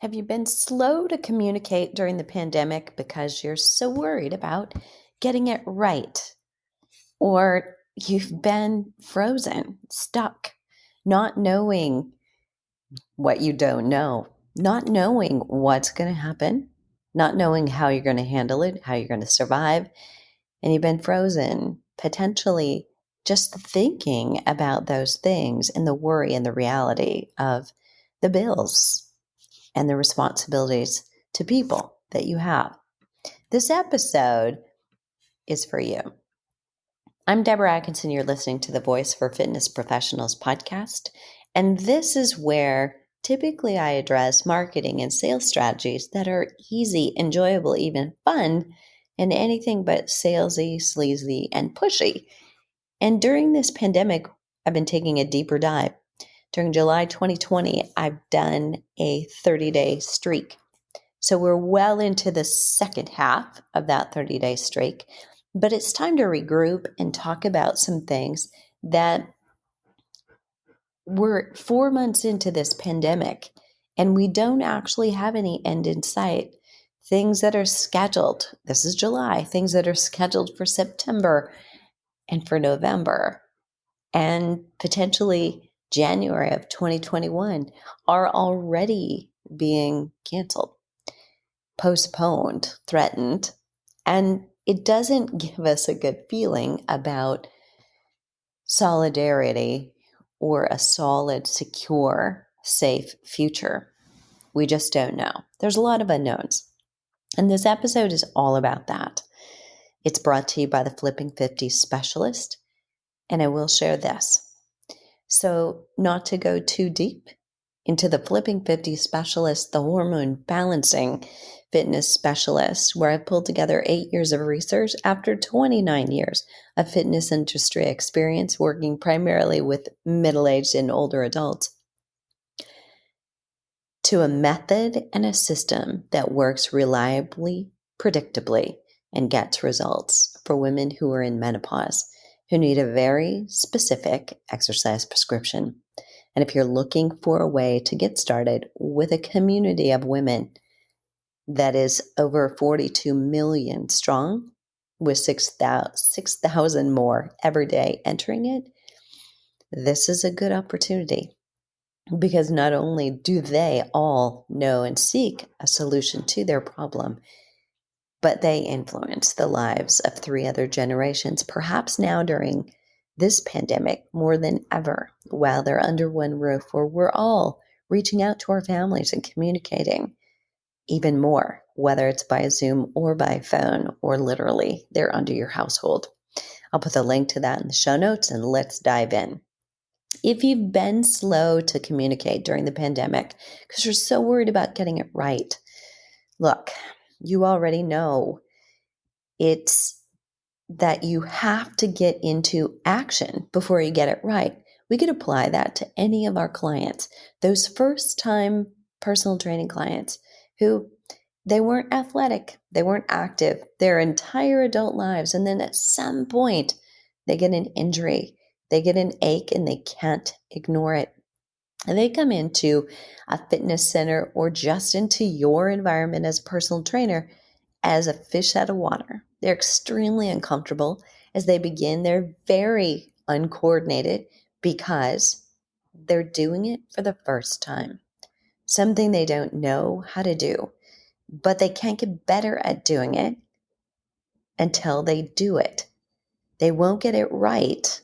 Have you been slow to communicate during the pandemic because you're so worried about getting it right? Or you've been frozen, stuck, not knowing what you don't know, not knowing what's going to happen, not knowing how you're going to handle it, how you're going to survive, and you've been frozen, potentially just thinking about those things and the worry and the reality of the bills and the responsibilities to people that you have. This episode is for you. I'm Deborah Atkinson. You're listening to the Voice for Fitness Professionals podcast. And this is where typically I address marketing and sales strategies that are easy, enjoyable, even fun, and anything but salesy, sleazy, and pushy. And during this pandemic, I've been taking a deeper dive. During July 2020, I've done a 30-day streak. So we're well into the second half of that 30-day streak, but it's time to regroup and talk about some things that we're 4 months into this pandemic and we don't actually have any end in sight. Things that are scheduled, this is July, things that are scheduled for September and for November and potentially January of 2021 are already being canceled, postponed, threatened, and it doesn't give us a good feeling about solidarity or a solid, secure, safe future. We just don't know. There's a lot of unknowns. And this episode is all about that. It's brought to you by the Flipping 50 Specialist, and I will share this. So, not to go too deep into the Flipping 50 Specialist, the hormone balancing fitness specialist, where I pulled together 8 years of research after 29 years of fitness industry experience working primarily with middle-aged and older adults, to a method and a system that works reliably, predictably, and gets results for women who are in menopause, who need a very specific exercise prescription. And if you're looking for a way to get started with a community of women that is over 42 million strong, with 6,000 more every day entering it, this is a good opportunity. Because not only do they all know and seek a solution to their problem, but they influence the lives of 3 other generations, perhaps now during this pandemic more than ever, while they're under one roof, where we're all reaching out to our families and communicating even more, whether it's by Zoom or by phone, or literally they're under your household. I'll put the link to that in the show notes, and let's dive in. If you've been slow to communicate during the pandemic because you're so worried about getting it right, look, you already know it's that you have to get into action before you get it right. We could apply that to any of our clients, those first-time personal training clients who they weren't athletic, they weren't active their entire adult lives, and then at some point they get an injury, they get an ache, and they can't ignore it. And they come into a fitness center or just into your environment as a personal trainer as a fish out of water. They're extremely uncomfortable as they begin. They're very uncoordinated because they're doing it for the first time, something they don't know how to do, but they can't get better at doing it until they do it. They won't get it right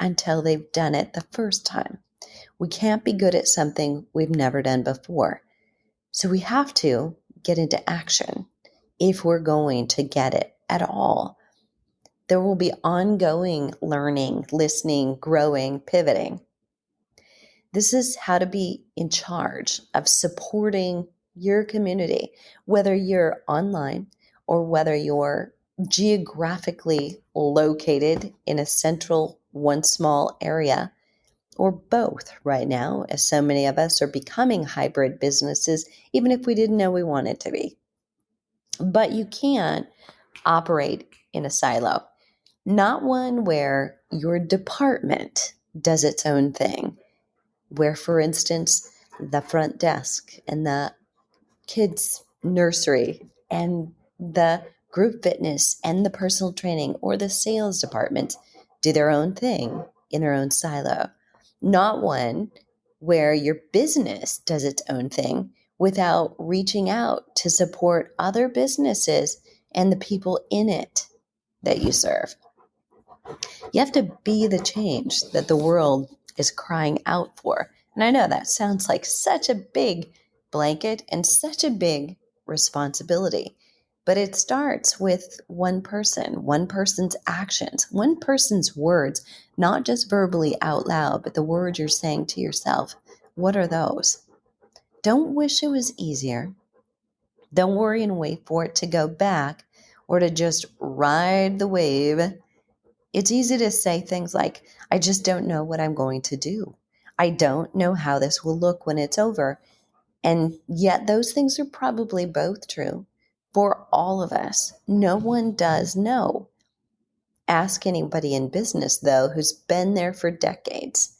until they've done it the first time. We can't be good at something we've never done before. So we have to get into action if we're going to get it at all. There will be ongoing learning, listening, growing, pivoting. This is how to be in charge of supporting your community, whether you're online or whether you're geographically located in a central one small area, or both right now, as so many of us are becoming hybrid businesses, even if we didn't know we wanted to be. But you can't operate in a silo, not one where your department does its own thing, where, for instance, the front desk and the kids' nursery and the group fitness and the personal training or the sales department do their own thing in their own silo, not one where your business does its own thing without reaching out to support other businesses and the people in it that you serve. You have to be the change that the world is crying out for. And I know that sounds like such a big blanket and such a big responsibility, but it starts with one person, one person's actions, one person's words, not just verbally out loud, but the words you're saying to yourself. What are those? Don't wish it was easier. Don't worry and wait for it to go back or to just ride the wave. It's easy to say things like, I just don't know what I'm going to do. I don't know how this will look when it's over. And yet, those things are probably both true for all of us. No one does know. Ask anybody in business, though, who's been there for decades.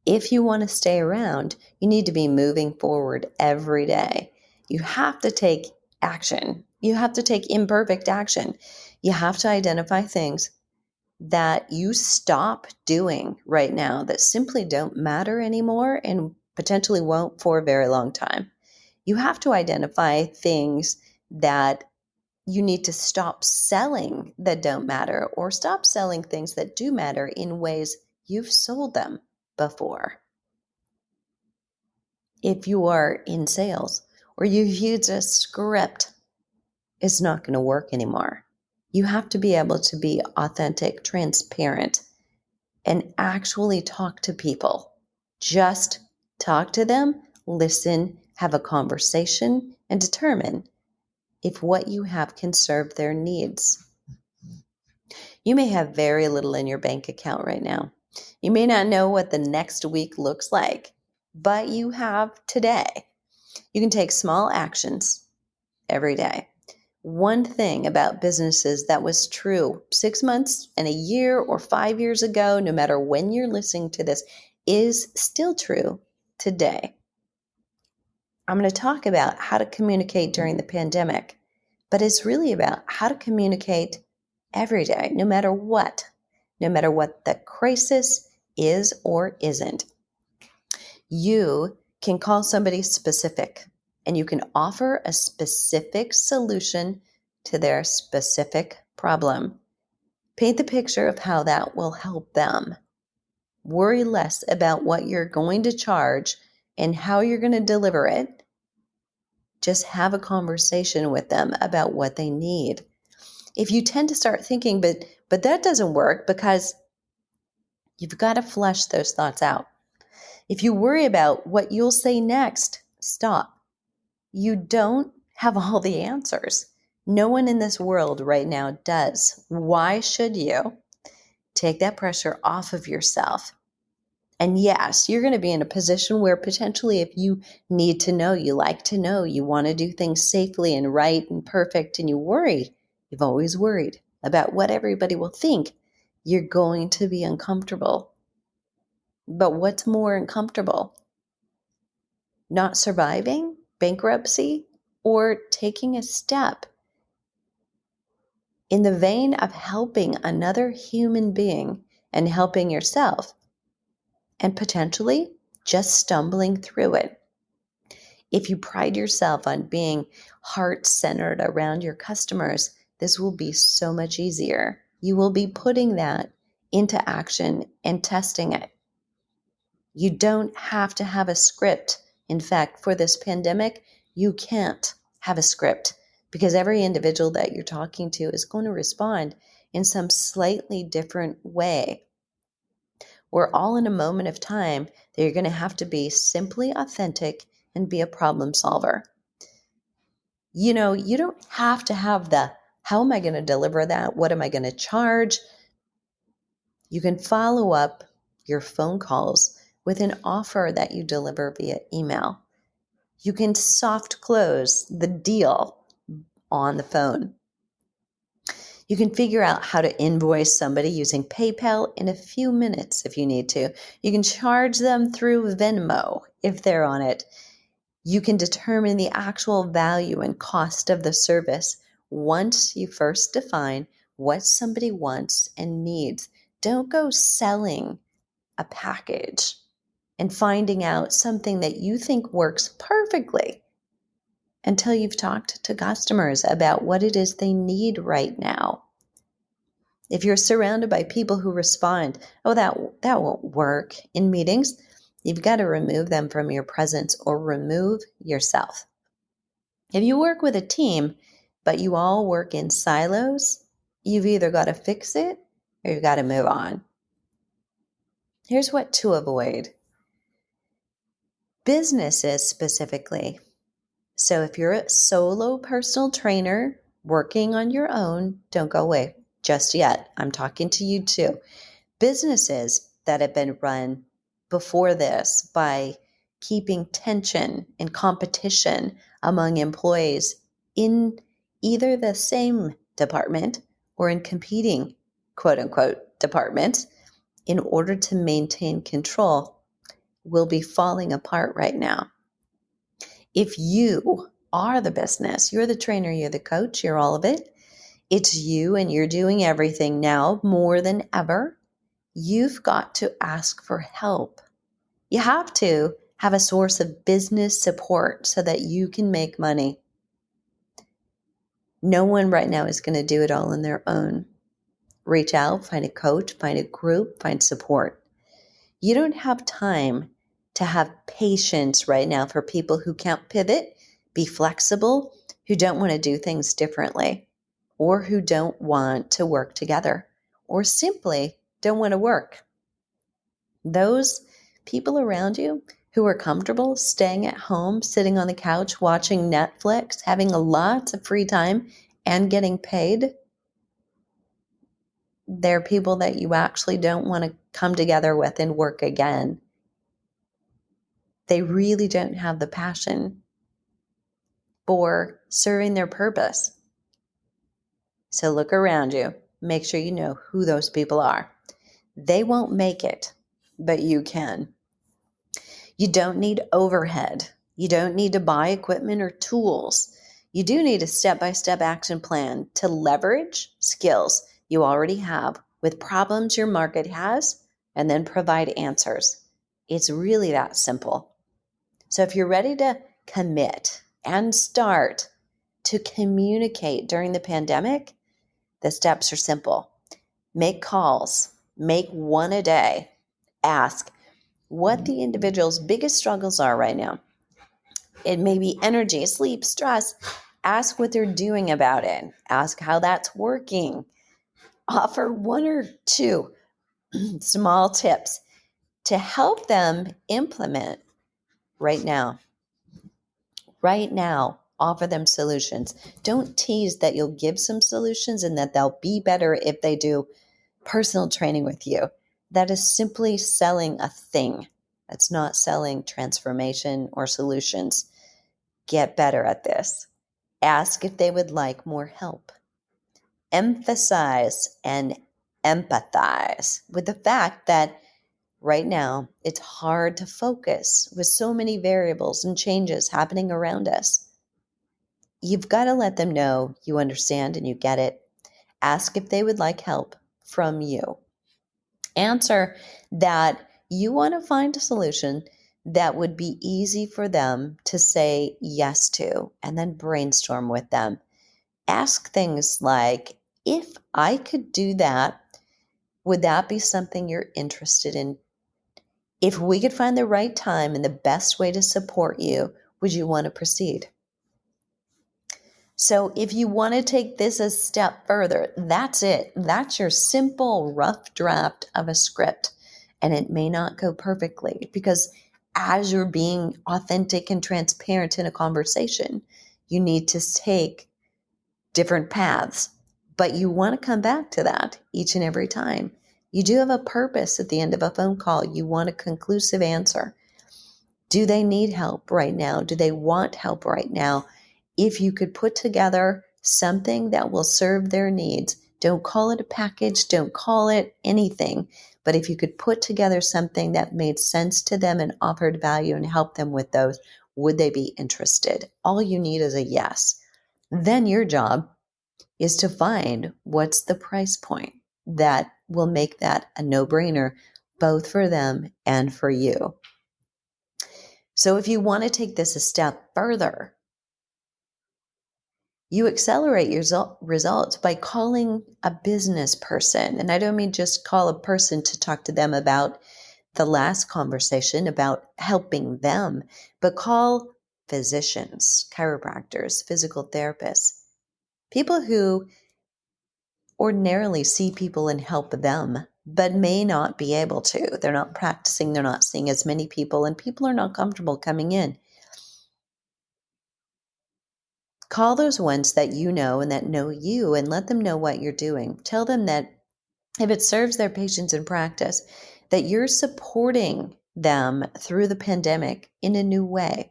If you want to stay around, you need to be moving forward every day. You have to take action. You have to take imperfect action. You have to identify things that you stop doing right now that simply don't matter anymore and potentially won't for a very long time. You have to identify things that you need to stop selling that don't matter, or stop selling things that do matter in ways you've sold them before. If you are in sales or you've used a script, it's not going to work anymore. You have to be able to be authentic, transparent, and actually talk to people. Just talk to them, listen, have a conversation, and determine if what you have can serve their needs. You may have very little in your bank account right now. You may not know what the next week looks like, but you have today. You can take small actions every day. One thing about businesses that was true 6 months and a year or 5 years ago, no matter when you're listening to this, is still true today. I'm going to talk about how to communicate during the pandemic, but it's really about how to communicate every day, no matter what the crisis is or isn't. You can call somebody specific and you can offer a specific solution to their specific problem. Paint the picture of how that will help them. Worry less about what you're going to charge and how you're going to deliver it. Just have a conversation with them about what they need. If you tend to start thinking, but that doesn't work, because you've got to flush those thoughts out. If you worry about what you'll say next, stop. You don't have all the answers. No one in this world right now does. Why should you? Take that pressure off of yourself. And yes, you're going to be in a position where potentially if you need to know, you like to know, you want to do things safely and right and perfect, and you worry, you've always worried about what everybody will think, you're going to be uncomfortable. But what's more uncomfortable? Not surviving, bankruptcy, or taking a step in the vein of helping another human being and helping yourself, and potentially just stumbling through it. If you pride yourself on being heart-centered around your customers, this will be so much easier. You will be putting that into action and testing it. You don't have to have a script. In fact, for this pandemic, you can't have a script, because every individual that you're talking to is going to respond in some slightly different way. We're all in a moment of time that you're going to have to be simply authentic and be a problem solver. You don't have to have the, how am I going to deliver that? What am I going to charge? You can follow up your phone calls with an offer that you deliver via email. You can soft close the deal on the phone. You can figure out how to invoice somebody using PayPal in a few minutes if you need to. You can charge them through Venmo if they're on it. You can determine the actual value and cost of the service once you first define what somebody wants and needs. Don't go selling a package and finding out something that you think works perfectly until you've talked to customers about what it is they need right now. If you're surrounded by people who respond, oh, that won't work in meetings, you've got to remove them from your presence or remove yourself. If you work with a team, but you all work in silos, you've either got to fix it or you've got to move on. Here's what to avoid. Businesses specifically. So if you're a solo personal trainer working on your own, don't go away just yet. I'm talking to you too. Businesses that have been run before this by keeping tension and competition among employees in either the same department or in competing quote unquote departments in order to maintain control will be falling apart right now. If you are the business, you're the trainer, you're the coach, you're all of it, it's you and you're doing everything now more than ever, you've got to ask for help. You have to have a source of business support so that you can make money. No one right now is going to do it all on their own. Reach out, find a coach, find a group, find support. You don't have time to have patience right now for people who can't pivot, be flexible, who don't want to do things differently, or who don't want to work together, or simply don't want to work. Those people around you who are comfortable staying at home, sitting on the couch, watching Netflix, having a lot of free time and getting paid, they're people that you actually don't want to come together with and work again. They really don't have the passion for serving their purpose. So look around you. Make sure you know who those people are. They won't make it, but you can. You don't need overhead. You don't need to buy equipment or tools. You do need a step-by-step action plan to leverage skills you already have with problems your market has and then provide answers. It's really that simple. So if you're ready to commit and start to communicate during the pandemic, the steps are simple. Make calls, make one a day. Ask what the individual's biggest struggles are right now. It may be energy, sleep, stress. Ask what they're doing about it. Ask how that's working. Offer one or two small tips to help them implement right now. Right now, offer them solutions. Don't tease that you'll give some solutions and that they'll be better if they do personal training with you. That is simply selling a thing. That's not selling transformation or solutions. Get better at this. Ask if they would like more help. Emphasize and empathize with the fact that right now it's hard to focus with so many variables and changes happening around us. You've got to let them know you understand and you get it. Ask if they would like help from you. Answer that you want to find a solution that would be easy for them to say yes to, and then brainstorm with them. Ask things like, if I could do that, would that be something you're interested in? If we could find the right time and the best way to support you, would you want to proceed? So if you want to take this a step further, that's it. That's your simple rough draft of a script. And it may not go perfectly because as you're being authentic and transparent in a conversation, you need to take different paths. But you want to come back to that each and every time. You do have a purpose at the end of a phone call. You want a conclusive answer. Do they need help right now? Do they want help right now? If you could put together something that will serve their needs, don't call it a package, don't call it anything, but if you could put together something that made sense to them and offered value and helped them with those, Would they be interested? All you need is a yes. Then your job is to find what's the price point that will make that a no-brainer, both for them and for you. So if you want to take this a step further, you accelerate your results by calling a business person. And I don't mean just call a person to talk to them about the last conversation about helping them, but call physicians, chiropractors, physical therapists, people who ordinarily see people and help them, but may not be able to. They're not practicing, they're not seeing as many people, and people are not comfortable coming in. Call those ones that you know and that know you and let them know what you're doing. Tell them that if it serves their patients in practice, that you're supporting them through the pandemic in a new way,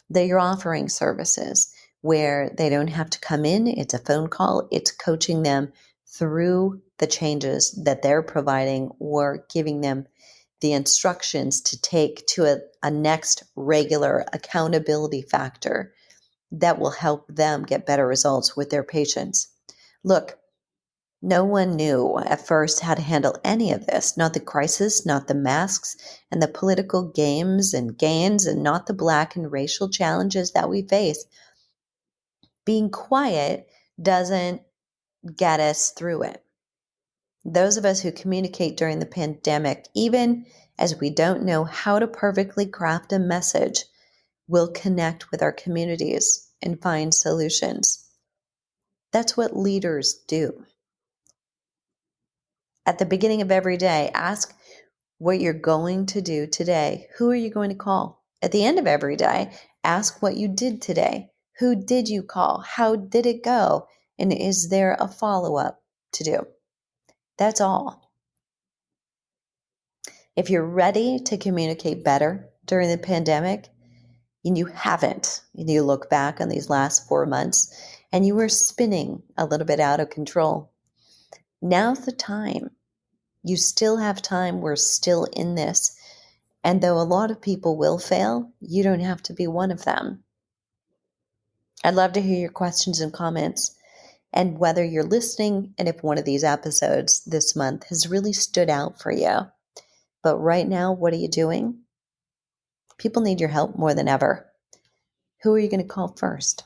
that you're offering services where they don't have to come in. It's a phone call. It's coaching them through the changes that they're providing or giving them the instructions to take to a next regular accountability factor that will help them get better results with their patients. Look, no one knew at first how to handle any of this, not the crisis, not the masks and the political games and gains, and not the Black and racial challenges that we face. Being quiet doesn't get us through it. Those of us who communicate during the pandemic, even as we don't know how to perfectly craft a message, will connect with our communities and find solutions. That's what leaders do. At the beginning of every day, ask what you're going to do today. Who are you going to call? At the end of every day, ask what you did today. Who did you call? How did it go? And is there a follow-up to do? That's all. If you're ready to communicate better during the pandemic, and you haven't, and you look back on these last 4 months and you were spinning a little bit out of control, now's the time. You still have time. We're still in this. And though a lot of people will fail, you don't have to be one of them. I'd love to hear your questions and comments and whether you're listening and if one of these episodes this month has really stood out for you. But right now, what are you doing? People need your help more than ever. Who are you going to call first?